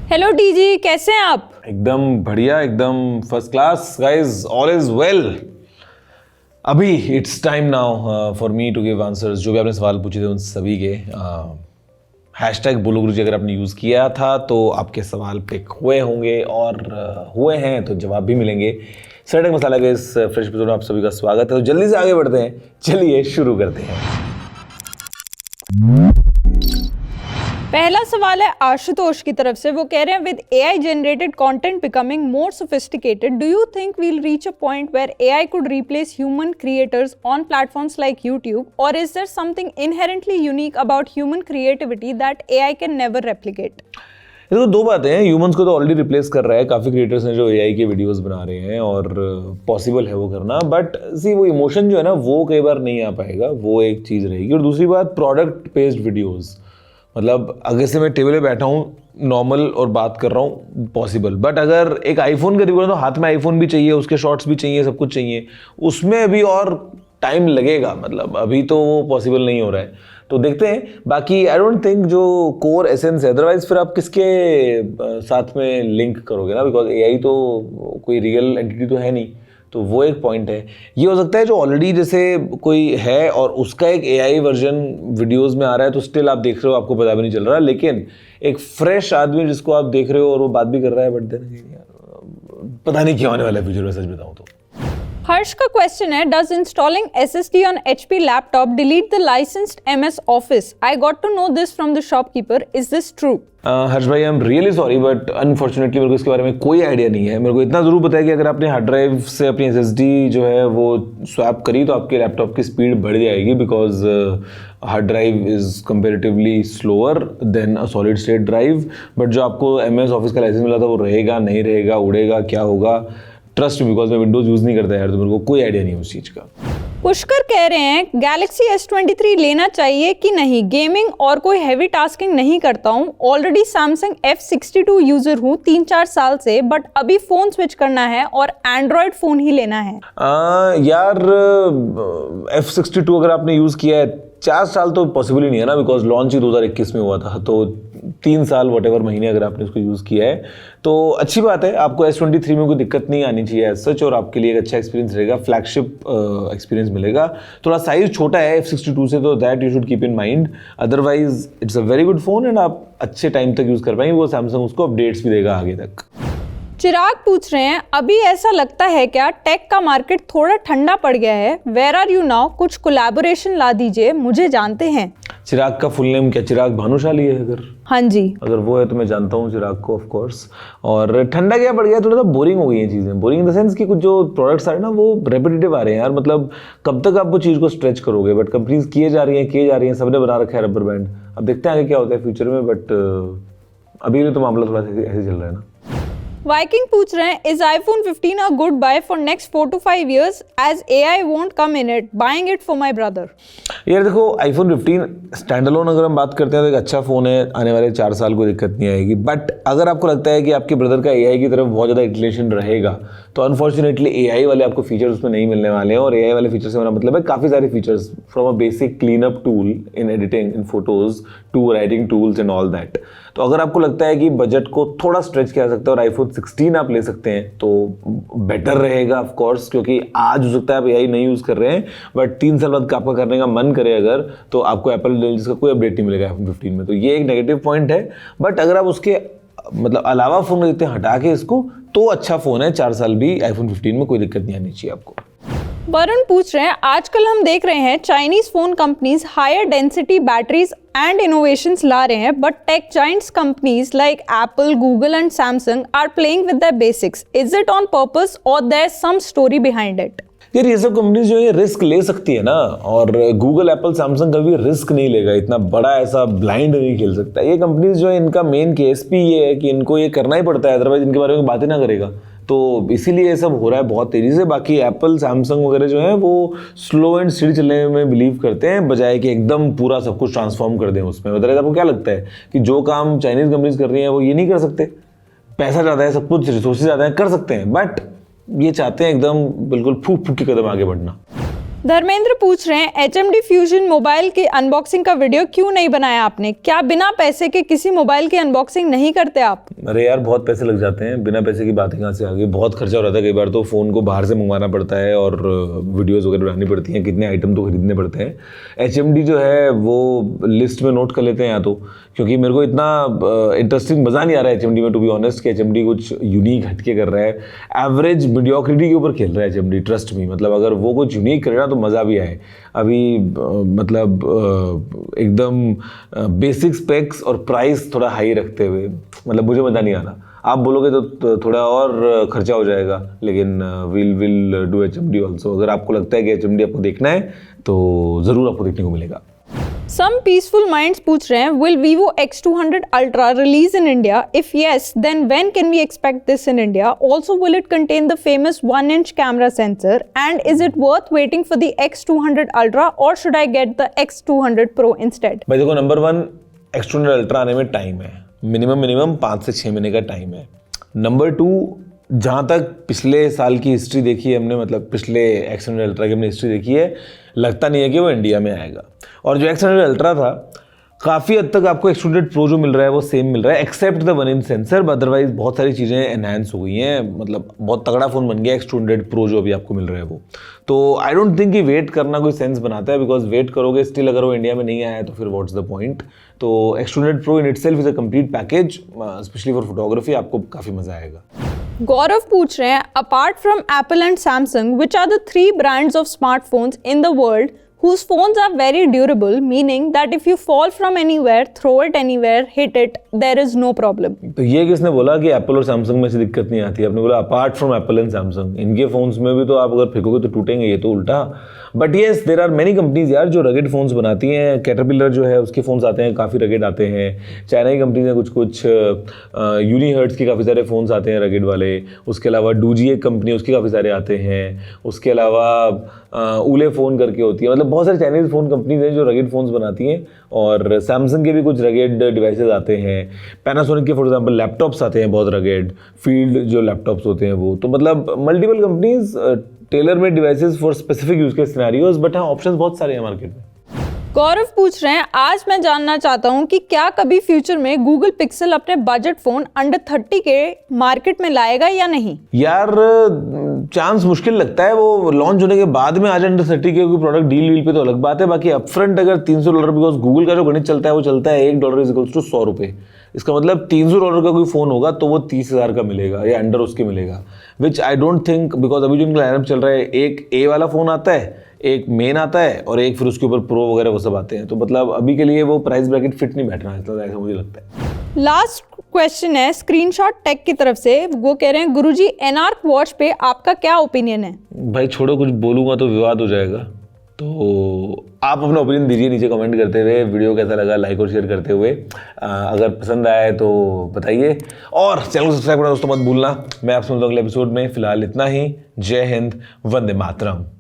Hello DG, कैसे हैं आप? एकदम बढ़िया, एकदम first class guys, all is well. अभी it's time now for me to give answers. जो भी आपने सवाल पूछे थे उन सभी के हैशटैग बोलो गुरुजी अगर आपने यूज़ किया था तो आपके सवाल पिक हुए होंगे और हुए हैं तो जवाब भी मिलेंगे। सैटरडे मसाला के इस फ्रेश एपिसोड में आप सभी का स्वागत है। तो जल्दी से आगे बढ़ते हैं, चलिए शुरू करते हैं। पहला सवाल है आशुतोष की तरफ से। वो कह रहे हैं with AI generated content becoming more sophisticated, do you think we'll reach a point where AI could replace human creators on platforms like YouTube, और is there something inherently unique about human creativity that AI can never replicate? ये तो दो बातें हैं। Humans को तो already replace कर रहा है, काफ़ी क्रिएटर्स हैं जो एआई के वीडियोस बना रहे हैं और पॉसिबल है वो करना, बट सी वो इमोशन जो है ना वो कई बार नहीं आ पाएगा, वो एक चीज़ रहेगी। और दूसरी बात प्रोडक्ट बेस्ड वीडियोस, मतलब अगर से मैं टेबल पे बैठा हूँ नॉर्मल और बात कर रहा हूँ पॉसिबल, बट अगर एक आईफोन का रिव्यू है तो हाथ में आईफोन भी चाहिए, उसके शॉट्स भी चाहिए, सब कुछ चाहिए, उसमें अभी और टाइम लगेगा। मतलब अभी तो वो पॉसिबल नहीं हो रहा है, तो देखते हैं। बाकी आई डोंट थिंक जो कोर एसेंस है, अदरवाइज फिर आप किसके साथ में लिंक करोगे ना, बिकॉज एआई तो कोई रियल एंटिटी तो है नहीं, तो वो एक पॉइंट है। ये हो सकता है जो ऑलरेडी जैसे कोई है और उसका एक एआई वर्जन वीडियोस में आ रहा है तो स्टिल आप देख रहे हो, आपको पता भी नहीं चल रहा, लेकिन एक फ्रेश आदमी जिसको आप देख रहे हो और वो बात भी कर रहा है, बट देन पता नहीं क्या होने वाला है फ्यूचर में, सच बताऊं तो। हर्ष का क्वेश्चन है, does installing SSD on HP laptop delete the licensed MS Office? I got to know this from the shopkeeper, is this true? Harsh भाई, I am really sorry but unfortunately मेरे को इसके बारे में कोई आइडिया नहीं है। मेरे को इतना जरूर पता है कि अगर आपने हार्ड ड्राइव से अपनी SSD जो है वो स्वैप करी तो आपके लैपटॉप की स्पीड बढ़ जाएगी, because hard drive is comparatively slower then a solid state drive. But जो आपको MS ऑफिस का लाइसेंस मिला था वो रहेगा नहीं रहेगा, उड़ेगा, क्या होगा, ट्रस्ट बिकॉज मैं विंडोज यूज नहीं करता यार, तो मेरे को कोई आइडिया नहीं है उस चीज का। पुष्कर कह रहे हैं गैलेक्सी S23 लेना चाहिए कि नहीं, गेमिंग और कोई हैवी टास्किंग नहीं करता हूँ, ऑलरेडी सैमसंग F62 यूजर हूँ 3-4 साल से, बट अभी फोन स्विच करना है और एंड्रॉयड फोन ही लेना है। यार F62 अगर आपने यूज किया है 4 साल तो पॉसिबल ही नहीं है ना, बिकॉज लॉन्च ही 2021 में हुआ था, तो 3 साल वटेवर महीने अगर आपने उसको यूज़ किया है तो अच्छी बात है। आपको S23 में कोई दिक्कत नहीं आनी चाहिए सच, और आपके लिए एक अच्छा एक्सपीरियंस रहेगा, फ्लैगशिप एक्सपीरियंस मिलेगा। थोड़ा साइज छोटा है F62 से, तो that you should keep in mind, otherwise it's a very good phone and आप अच्छे टाइम तक यूज़ कर पाएंगे। वो सैमसंग उसको अपडेट्स भी देगा आगे तक। चिराग पूछ रहे हैं, अभी ऐसा लगता है क्या टेक का मार्केट थोड़ा ठंडा पड़ गया है? Where are you now? कुछ कोलैबोरेशन ला दीजिए, मुझे जानते हैं। चिराग का फुल नेम क्या? चिराग भानुशाली है अगर? हाँ जी, अगर वो है तो मैं जानता हूँ चिराग को, ऑफ कोर्स। और ठंडा क्या पड़ गया, थोड़ा सा बोरिंग हो गई हैं चीज़ें। बोरिंग इन द सेंस कि कुछ जो प्रोडक्ट्स आ रहे हैं ना वो रेपिटेटिव आ रहे हैं यार, मतलब कब तक आप वो चीज़ को स्ट्रेच करोगे, बट कंपनीज किए जा रही हैं, सबने बना रखा है रबर बैंड। अब देखते हैं आगे क्या होता है फ्यूचर में, बट अभी तो मामला थोड़ा ऐसे चल रहा है ना। वाइकिंग पूछ रहे हैं, is iPhone 15 a good buy for next 4 to 5 years as AI won't come in it, buying it for my brother? यार देखो, iPhone 15 स्टैंडअलोन अगर हम बात करते हैं तो एक अच्छा फ़ोन है, आने वाले 4 साल कोई दिक्कत नहीं आएगी। बट अगर आपको लगता है कि आपके ब्रदर का AI की तरफ बहुत ज़्यादा इंक्लिनेशन रहेगा तो अनफॉर्चुनेटली AI वाले आपको फीचर्स उसमें नहीं मिलने वाले हैं। और AI वाले फीचर्स से मेरा मतलब है काफ़ी सारे features, from a basic clean up tool in editing in photos to writing tools and all that. तो अगर आपको लगता है कि बजट को थोड़ा स्ट्रेच किया जा सकता है और iPhone 16 आप ले सकते हैं तो बेटर रहेगा ऑफ कोर्स, क्योंकि आज हो सकता है आप AI नहीं यूज़ कर रहे हैं, बट 3 साल बाद आपका करने का मन करे अगर, तो आपको एप्पल जिसका कोई अपडेट नहीं मिलेगा iPhone 15 में, तो ये एक नेगेटिव पॉइंट है। बट अगर आप उसके मतलब अलावा फ़ोन खरीदते हैं हटा के इसको, तो अच्छा फ़ोन है, 4 साल भी iPhone 15 में कोई दिक्कत नहीं आनी चाहिए आपको। वरुण पूछ रहे हैं, आजकल हम देख रहे हैं Chinese phone companies higher density batteries and innovations ला रहे हैं, but tech giants companies like Apple, Google and Samsung are playing with their basics. Is it on purpose और there is some story behind it? यार ये सब companies जो है risk ले सकती है ना, और गूगल, एप्पल, सैमसंग कभी रिस्क नहीं लेगा, इतना बड़ा ऐसा ब्लाइंड नहीं खेल सकता। ये कंपनीज जो है इनका मेन केस भी ये है कि इनको ये करना ही पड़ता है, अदरवाइज इनके बारे में बातें ना करेगा, तो इसीलिए ये सब हो रहा है बहुत तेजी से। बाकी एप्पल, सैमसंग वगैरह जो है वो स्लो एंड स्टडी चलने में बिलीव करते हैं, बजाय कि एकदम पूरा सब कुछ ट्रांसफॉर्म कर दें उसमें। मतलब आपको क्या लगता है कि जो काम चाइनीज कंपनीज कर रही हैं वो ये नहीं कर सकते? पैसा ज़्यादा है, सब कुछ रिसोर्सेज ज़्यादा है, कर सकते हैं, बट ये चाहते हैं एकदम बिल्कुल फूक फूक के कदम आगे बढ़ना। धर्मेंद्र पूछ रहे हैं HMD फ्यूजन मोबाइल की अनबॉक्सिंग का वीडियो क्यों नहीं बनाया आपने? क्या बिना पैसे के किसी मोबाइल की अनबॉक्सिंग नहीं करते आप? अरे यार बहुत पैसे लग जाते हैं, बिना पैसे की बातें कहाँ से आ गई। बहुत खर्चा हो रहा था, कई बार तो फ़ोन को बाहर से मंगवाना पड़ता है और वीडियोस वगैरह बनानी पड़ती हैं, कितने आइटम तो खरीदने पड़ते हैं। HMD जो है वो लिस्ट में नोट कर लेते हैं या तो, क्योंकि मेरे को इतना इंटरेस्टिंग मज़ा नहीं आ रहा है HMD में, टू बी ऑनेस्ट, कि HMD कुछ यूनिक हटके कर रहा है। एवरेज मीडियोक्रिटी के ऊपर खेल रहा है HMD, ट्रस्ट मी। मतलब अगर वो कुछ यूनिक करे ना तो मज़ा भी आए। अभी मतलब एकदम बेसिक स्पेक्स और प्राइस थोड़ा हाई रखते हुए, मतलब मुझे मज़ा नहीं आ रहा। आप बोलोगे तो थोड़ा और खर्चा हो जाएगा, लेकिन विल डू HMD ऑल्सो। अगर आपको लगता है कि HMD आपको देखना है तो ज़रूर आपको देखने को मिलेगा। Some peaceful minds पूछ रहे हैं will Vivo X200 Ultra release in India? If yes, then when can we expect this in India? Also, will it contain the famous 1-inch camera sensor? And is it worth waiting for the X200 Ultra or should I get the X200 Pro instead? भाई देखो, number 1, X200 ultra आने में time है, minimum 5 से 6 महीने का time है। Number 2, जहाँ तक पिछले साल की हिस्ट्री देखी है हमने, मतलब पिछले X100 अल्ट्रा की हमने हिस्ट्री देखी है, लगता नहीं है कि वो इंडिया में आएगा। और जो X100 अल्ट्रा था, काफ़ी हद तक आपको X200 प्रो जो मिल रहा है वो सेम मिल रहा है, accept the 1-inch sensor. Otherwise बहुत सारी चीज़ें एनहांस हो गई हैं, मतलब बहुत तगड़ा फ़ोन बन गया X200 प्रो जो अभी आपको मिल रहा है वो। तो आई डोंट थिंक कि वेट करना कोई सेंस बनाता है, बिकॉज वेट करोगे स्टिल अगर वो इंडिया में नहीं आया तो फिर व्हाट्स द पॉइंट। तो X200 pro in itself is a complete package, specially for photography, आपको काफ़ी मज़ा आएगा। गौरव पूछ रहे हैं apart from Apple and Samsung which are the 3 brands of smartphones in the world whose phones are very durable, meaning that if you fall from anywhere, throw it anywhere, hit it, there is no problem? तो ये किसने बोला कि Apple और Samsung में से दिक्कत नहीं आती है? आपने बोला apart from Apple and Samsung, इनके फोन्स में भी तो आप अगर फेंकोगे तो टूटेंगे, ये तो उल्टा। But yes, there are many companies यार जो रगेड फोन्स बनाती हैं। कैटरपिलर जो है उसके फोन्स आते हैं, काफ़ी रगेड आते हैं। चाइना की कंपनीज हैं कुछ यूनीहर्ट्ज के काफ़ी सारे फोन्स आते हैं रगेड वाले। उसके अलावा डूजी एक कंपनी, उसके काफ़ी सारे आते हैं। उसके अलावा ऊले फ़ोन करके होती है। मतलब बहुत सारी चाइनीज़ फ़ोन कंपनीज हैं जो रगेड फ़ोन्स बनाती हैं, और सैमसंग के भी कुछ रगेड डिवाइसेस आते हैं। पैनासोनिक के फॉर एग्जांपल लैपटॉप्स आते हैं बहुत रगेड, फील्ड जो लैपटॉप्स होते हैं वो। तो मतलब multiple companies tailor made devices for specific use के सिनेरियोज, बट हाँ ऑप्शंस बहुत सारे हैं मार्केट में। गौरव पूछ रहे हैं आज मैं जानना चाहता हूं कि क्या कभी फ्यूचर में गूगल पिक्सल अपने बजट फोन अंडर 30 के मार्केट में लाएगा या नहीं? यार चांस मुश्किल लगता है, वो लॉन्च होने के बाद में आज अंडर 30 के कोई प्रोडक्ट डील पे तो अलग बात है। बाकी अपफ्रंट अगर $300, बिकॉज गूगल का जो गणित चलता है वो चलता है $1 इज इक्वल्स टू $100। इसका मतलब $300 का कोई फ़ोन होगा तो वो 30,000 का मिलेगा या अंडर उसके मिलेगा, विच आई डोंट थिंक, बिकॉज अभी जो इनका लाइनअप चल रहा है, एक ए वाला फ़ोन आता है, एक मेन आता है, और एक फिर उसके ऊपर प्रो वगैरह वो सब आते हैं। तो मतलब अभी के लिए वो प्राइस ब्रैकेट फिट नहीं बैठ रहा है, ऐसा मुझे लगता है। लास्ट क्वेश्चन है स्क्रीनशॉट टेक की तरफ से। वो कह रहे हैं गुरुजी एनार्क वॉच पे आपका क्या ओपिनियन है? भाई छोड़ो, कुछ बोलूँगा तो विवाद हो जाएगा, तो आप अपना ओपिनियन दीजिए नीचे कमेंट करते हुए। वीडियो कैसा लगा लाइक और शेयर करते हुए, अगर पसंद आए तो बताइए, और चैनल को सब्सक्राइब करना दोस्तों मत भूलना। मैं आपसे मिलता हूं अगले एपिसोड में। फिलहाल इतना ही। जय हिंद, वंदे मातरम।